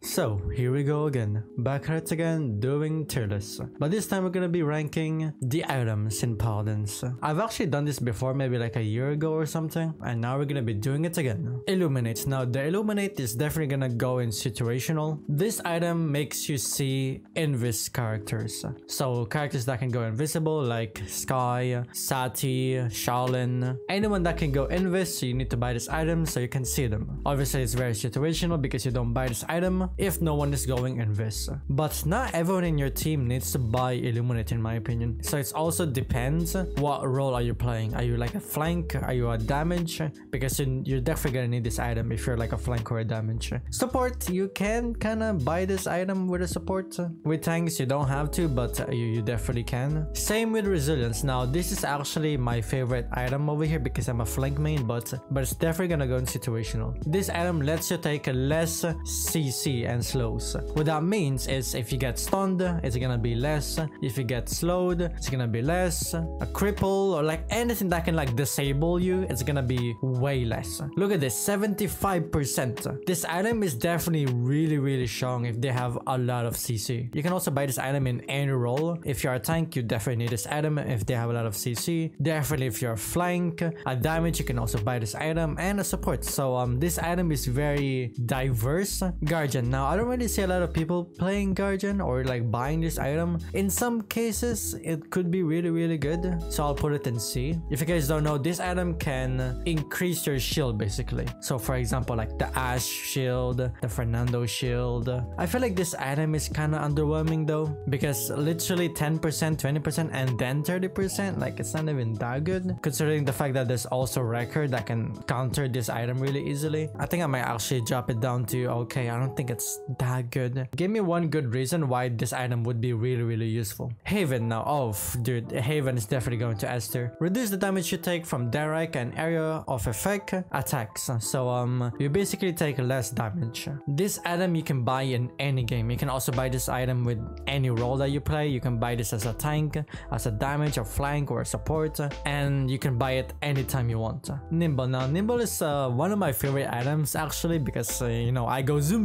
So here we go again, back at it again, doing tier lists. But this time we're gonna be ranking the items in Paladins. I've actually done this before, maybe like a year ago or something, and now we're gonna be doing it again. Illuminate. Now the Illuminate is definitely gonna go in situational. This item makes you see invis characters. So characters that can go invisible like Sky, Sati, Shaolin, anyone that can go invis, so you need to buy this item so you can see them. Obviously it's very situational because you don't buy this item if no one is going invis. But not everyone in your team needs to buy Illuminate in my opinion. So it also depends what role are you playing. Are you like a flank? Are you a damage? Because you're definitely gonna need this item if you're like a flank or a damage. Support, you can kind of buy this item with a support. With tanks you don't have to, but you definitely can. Same with resilience. Now this is actually my favorite item over here because I'm a flank main, but it's definitely gonna go in situational. This item lets you take less CC and slows. What that means is if you get stunned, it's gonna be less. If you get slowed, it's gonna be less. A cripple or like anything that can like disable you, it's gonna be way less. Look at this, 75%. This item is definitely really strong if they have a lot of CC. You can also buy this item in any role. If you're a tank, you definitely need this item if they have a lot of CC. Definitely if you're a flank, a damage, you can also buy this item, and a support. So this item is very diverse. Guardian. Now I don't really see a lot of people playing Guardian or like buying this item. In some cases it could be really good, so I'll put it in C. If you guys don't know, this item can increase your shield basically. So for example like the Ash shield, the Fernando shield. I feel like this item is kind of underwhelming though, because literally 10%, 20% and then 30%, like it's not even that good considering the fact that there's also record that can counter this item really easily. I think I might actually drop it down to okay, I don't think it's that good. Give me one good reason why this item would be really useful. Haven. Now, oh dude, Haven is definitely going to S tier. Reduce the damage you take from direct and area of effect attacks. So you basically take less damage. This item you can buy in any game. You can also buy this item with any role that you play. You can buy this as a tank, as a damage, a flank, or a support, and you can buy it anytime you want. Nimble. Now Nimble is one of my favorite items actually because you know, I go zoom.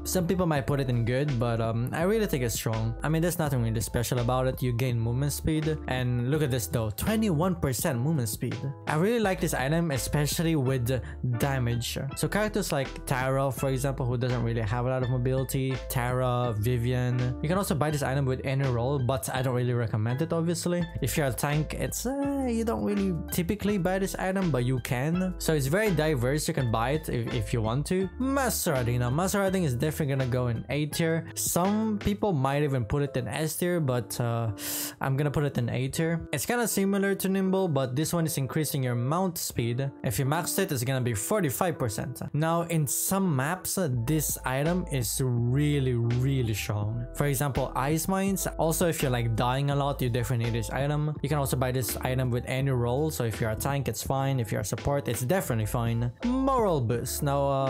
Some people might put it in good, but I really think it's strong. I mean, there's nothing really special about it. You gain movement speed, and look at this though, 21% movement speed. I really like this item, especially with damage. So characters like Tara, for example, who doesn't really have a lot of mobility, Tara, Vivian. You can also buy this item with any role, but I don't really recommend it obviously. If you're a tank, it's you don't really typically buy this item, but you can. So it's very diverse. You can buy it if you want to. Maserati. Now Maserati is definitely gonna go in A tier. Some people might even put it in S tier, but I'm gonna put it in A tier. It's kind of similar to Nimble, but this one is increasing your mount speed. If you max it, it's gonna be 45%. Now in some maps, this item is really strong. For example, Ice Mines. Also, if you're like dying a lot, you definitely need this item. You can also buy this item with any role. So if you're a tank, it's fine. If you're a support, it's definitely fine. Moral boost. Now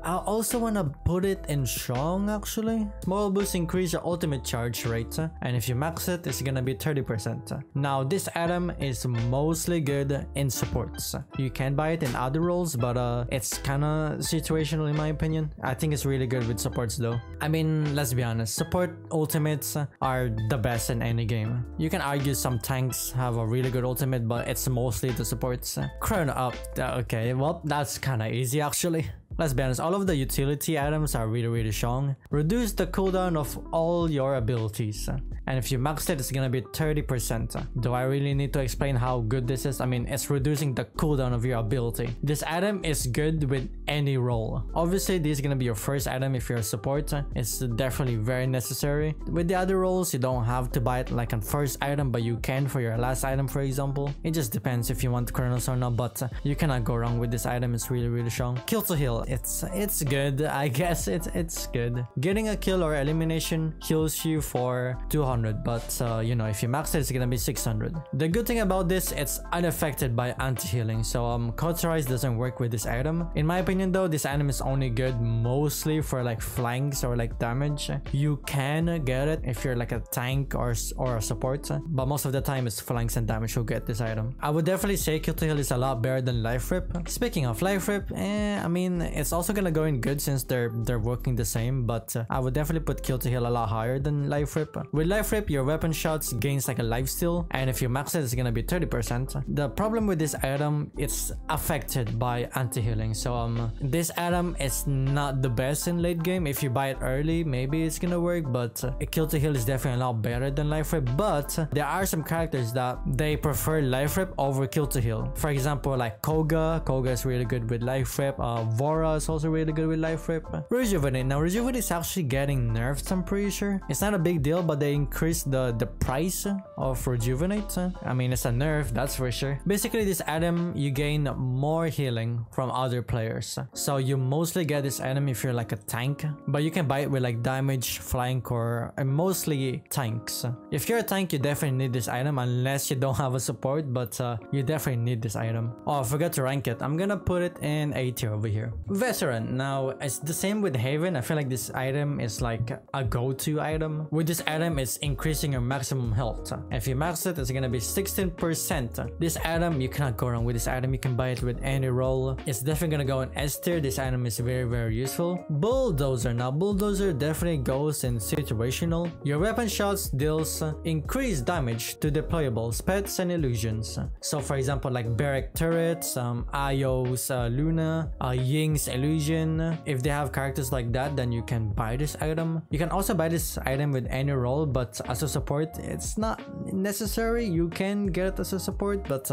I also want to put it in strong actually. Moral boost increase your ultimate charge rate, and if you max it, it's gonna be 30%. Now this item is mostly good in supports. You can buy it in other roles, but it's kind of situational in my opinion. I think it's really good with supports though. I mean, let's be honest, support ultimates are the best in any game. You can argue some tanks have a really good ultimate, but it's mostly the supports. Chrono up. Okay, well that's kind of easy actually. Let's be honest, all of the utility items are really strong. Reduce the cooldown of all your abilities. And if you max it, it's gonna be 30%. Do I really need to explain how good this is? I mean, it's reducing the cooldown of your ability. This item is good with any role. Obviously, this is gonna be your first item if you're a support. It's definitely very necessary. With the other roles, you don't have to buy it like a first item, but you can for your last item, for example. It just depends if you want Chronos or not, but you cannot go wrong with this item. It's really strong. Kill to heal. It's good. I guess it's good. Getting a kill or elimination heals you for 200, but you know, if you max it, it's gonna be 600. The good thing about this, it's unaffected by anti-healing. So Cauterize doesn't work with this item. In my opinion though, this item is only good mostly for like flanks or like damage. You can get it if you're like a tank or a support, but most of the time it's flanks and damage who get this item. I would definitely say Kill to Heal is a lot better than Life Rip. Speaking of Life Rip, I mean, it's also gonna go in good since they're working the same, but I would definitely put kill to heal a lot higher than life rip. With life rip, your weapon shots gains like a lifesteal, and if you max it, it's gonna be 30%. The problem with this item, it's affected by anti-healing. So this item is not the best in late game. If you buy it early, maybe it's gonna work, but kill to heal is definitely a lot better than life rip. But there are some characters that they prefer life rip over kill to heal. For example, like Koga is really good with life rip. Vora is also really good with life rip. Rejuvenate. Now Rejuvenate is actually getting nerfed, I'm pretty sure. It's not a big deal, but they increased the price of Rejuvenate. I mean, it's a nerf, that's for sure. Basically, this item, you gain more healing from other players. So you mostly get this item if you're like a tank, but you can buy it with like damage, flank, or mostly tanks. If you're a tank, you definitely need this item unless you don't have a support, but you definitely need this item. Oh, I forgot to rank it. I'm gonna put it in A tier over here. Veteran. Now, it's the same with Haven. I feel like this item is like a go-to item. With this item, it's increasing your maximum health. If you max it, it's gonna be 16%. This item, you cannot go wrong with this item. You can buy it with any role. It's definitely gonna go in S tier. This item is very, very useful. Bulldozer. Now, Bulldozer definitely goes in situational. Your weapon shots deals increased damage to deployables, pets, and illusions. So, for example, like Barrack turrets, Io's Luna, Ying's illusion. If they have characters like that, then you can buy this item. You can also buy this item with any role, but as a support, it's not necessary. You can get it as a support, but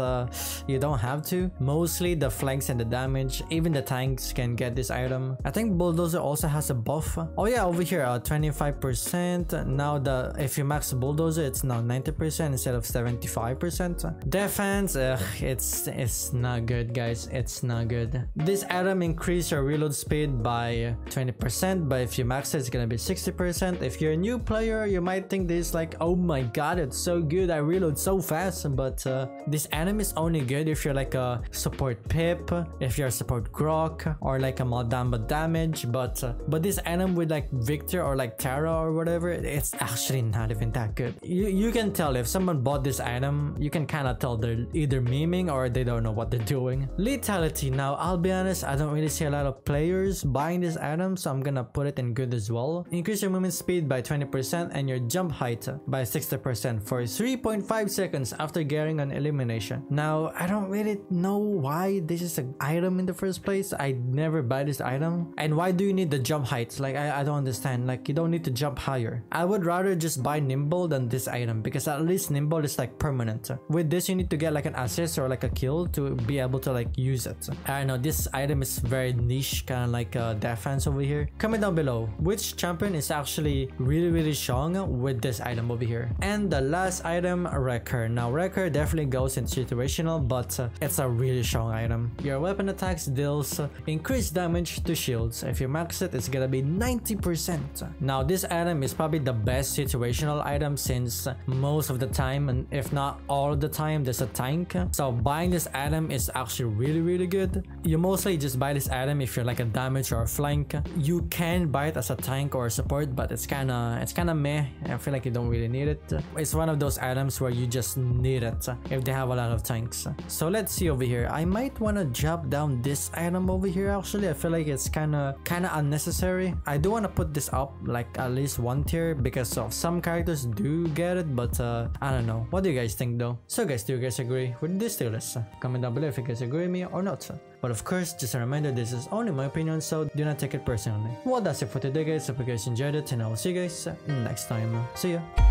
you don't have to. Mostly the flanks and the damage, even the tanks can get this item. I think Bulldozer also has a buff. Oh yeah, over here, 25%. Now if you max Bulldozer, it's now 90% instead of 75%. Defense, it's not good, guys. It's not good. This item increases your reload speed by 20%, but if you max it, it's gonna be 60%. If you're a new player, you might think this like, oh my god, it's so good, I reload so fast. But this item is only good if you're like a support Pip, if you're a support Grok, or like a Maldamba damage. But this item with like Victor or like Tara or whatever, it's actually not even that good. You can tell if someone bought this item, you can kind of tell they're either memeing or they don't know what they're doing. Lethality. Now, I'll be honest, I don't really see a lot of players buying this item, so I'm gonna put it in good as well. Increase your movement speed by 20% and your jump height by 60% for 3.5 seconds after getting an elimination. Now, I don't really know why this is an item in the first place. I never buy this item. And why do you need the jump height? Like, I don't understand. Like, you don't need to jump higher. I would rather just buy Nimble than this item, because at least Nimble is like permanent. With this, you need to get like an assist or like a kill to be able to like use it. I know this item is very niche, kind of like defense over here. Comment down below which champion is actually really strong with this item over here. And the last item, Wrecker. Now, Wrecker definitely goes in situational, but it's a really strong item. Your weapon attacks deals increased damage to shields. If you max it, it's gonna be 90%. Now, this item is probably the best situational item, since most of the time, and if not all the time, there's a tank. So buying this item is actually really good. You mostly just buy this item if you're like a damage or a flank. You can buy it as a tank or a support, but it's kind of meh. I feel like you don't really need it. It's one of those items where you just need it if they have a lot of tanks. So let's see over here. I might want to drop down this item over here. Actually, I feel like it's kind of unnecessary. I do want to put this up like at least 1 tier, because of some characters do get it, but I don't know. What do you guys think though? So guys, do you guys agree with this tier list? Comment down below if you guys agree with me or not. But of course, just a reminder, this is only my opinion, so do not take it personally. Well, that's it for today, guys. Hope you guys enjoyed it, and I will see you guys next time. See ya!